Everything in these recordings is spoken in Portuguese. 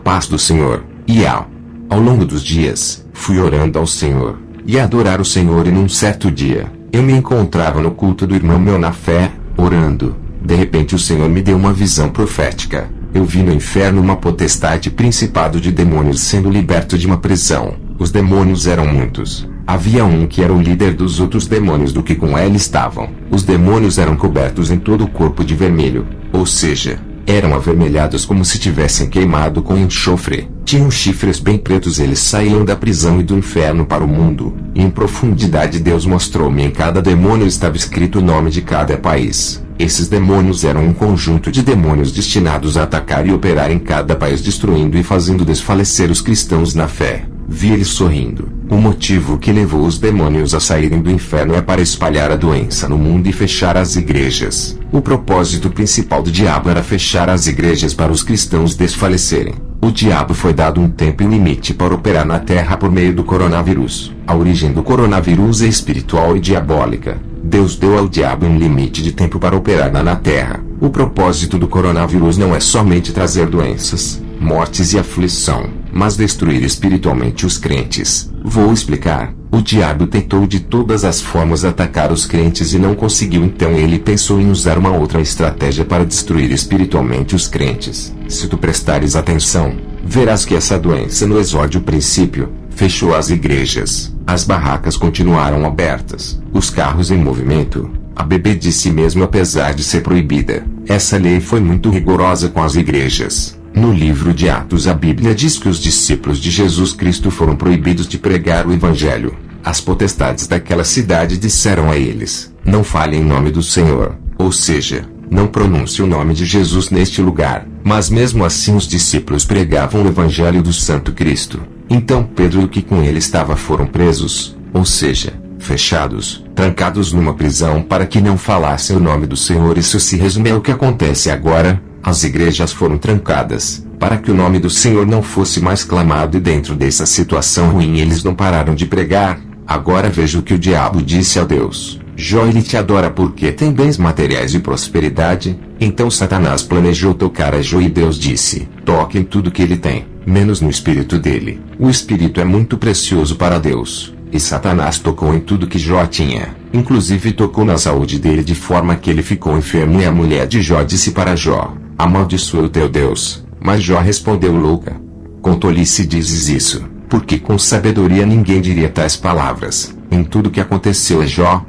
paz do Senhor. E ao longo dos dias, fui orando ao Senhor e a adorar o Senhor, e num certo dia, eu me encontrava no culto do irmão meu na fé, orando. De repente o Senhor me deu uma visão profética. Eu vi no inferno uma potestade, principado de demônios sendo liberto de uma prisão. Os demônios eram muitos. Havia um que era o líder dos outros demônios do que com ele estavam. Os demônios eram cobertos em todo o corpo de vermelho, ou seja, eram avermelhados como se tivessem queimado com enxofre. Tinham chifres bem pretos. Eles saíam da prisão e do inferno para o mundo. E em profundidade Deus mostrou-me em cada demônio estava escrito o nome de cada país. Esses demônios eram um conjunto de demônios destinados a atacar e operar em cada país, destruindo e fazendo desfalecer os cristãos na fé. Vi eles sorrindo. O motivo que levou os demônios a saírem do inferno é para espalhar a doença no mundo e fechar as igrejas. O propósito principal do diabo era fechar as igrejas para os cristãos desfalecerem. O diabo foi dado um tempo e limite para operar na terra por meio do coronavírus. A origem do coronavírus é espiritual e diabólica. Deus deu ao diabo um limite de tempo para operar na terra. O propósito do coronavírus não é somente trazer doenças, mortes e aflição, mas destruir espiritualmente os crentes. Vou explicar. O diabo tentou de todas as formas atacar os crentes e não conseguiu, então ele pensou em usar uma outra estratégia para destruir espiritualmente os crentes. Se tu prestares atenção, verás que essa doença no exódio princípio fechou as igrejas. As barracas continuaram abertas, os carros em movimento, a bebedice mesmo apesar de ser proibida. Essa lei foi muito rigorosa com as igrejas. No livro de Atos a Bíblia diz que os discípulos de Jesus Cristo foram proibidos de pregar o Evangelho. As potestades daquela cidade disseram a eles: não fale em nome do Senhor, ou seja, não pronuncie o nome de Jesus neste lugar. Mas mesmo assim os discípulos pregavam o Evangelho do Santo Cristo. Então Pedro e o que com ele estava foram presos, ou seja, fechados, trancados numa prisão para que não falassem o nome do Senhor. Isso se resume ao que acontece agora. As igrejas foram trancadas, para que o nome do Senhor não fosse mais clamado, e dentro dessa situação ruim eles não pararam de pregar. Agora veja o que o diabo disse a Deus: Jó, ele te adora porque tem bens materiais e prosperidade. Então Satanás planejou tocar a Jó e Deus disse: toque em tudo que ele tem, menos no espírito dele. O espírito é muito precioso para Deus. E Satanás tocou em tudo que Jó tinha, inclusive tocou na saúde dele de forma que ele ficou enfermo. E a mulher de Jó disse para Jó: amaldiçoa o teu Deus. Mas Jó respondeu: louca, com tolice dizes isso, porque com sabedoria ninguém diria tais palavras. Em tudo que aconteceu a Jó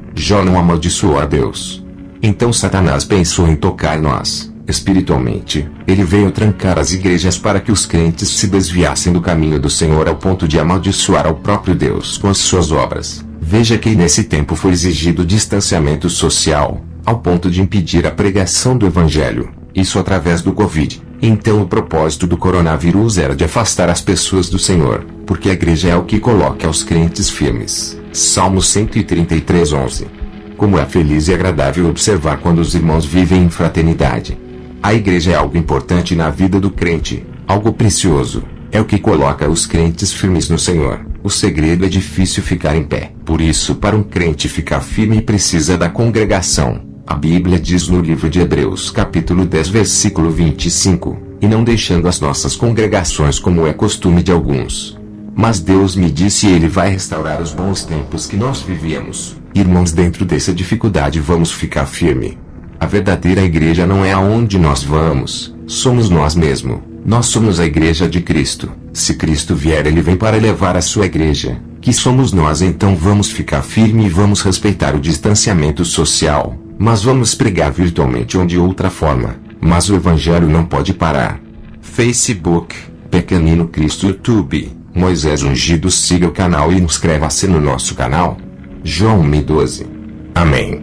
não amaldiçoou a Deus. Então Satanás pensou em tocar nós, espiritualmente. Ele veio trancar as igrejas para que os crentes se desviassem do caminho do Senhor ao ponto de amaldiçoar ao próprio Deus com as suas obras. Veja que nesse tempo foi exigido distanciamento social, ao ponto de impedir a pregação do Evangelho. Isso através do Covid. Então o propósito do coronavírus era de afastar as pessoas do Senhor, porque a igreja é o que coloca os crentes firmes. Salmo 133:11. Como é feliz e agradável observar quando os irmãos vivem em fraternidade. A igreja é algo importante na vida do crente, algo precioso. É o que coloca os crentes firmes no Senhor. O segredo é difícil ficar em pé. Por isso, para um crente ficar firme, precisa da congregação. A Bíblia diz no livro de Hebreus capítulo 10 versículo 25, e não deixando as nossas congregações como é costume de alguns. Mas Deus me disse, e Ele vai restaurar os bons tempos que nós vivíamos. Irmãos, dentro dessa dificuldade vamos ficar firme. A verdadeira igreja não é aonde nós vamos, somos nós mesmos. Nós somos a igreja de Cristo. Se Cristo vier, Ele vem para levar a sua igreja, que somos nós. Então vamos ficar firme e vamos respeitar o distanciamento social. Mas vamos pregar virtualmente ou de outra forma. Mas o Evangelho não pode parar. Facebook, Pequenino Cristo. YouTube, Moisés Ungido. Siga o canal e inscreva-se no nosso canal. João 1:12. Amém.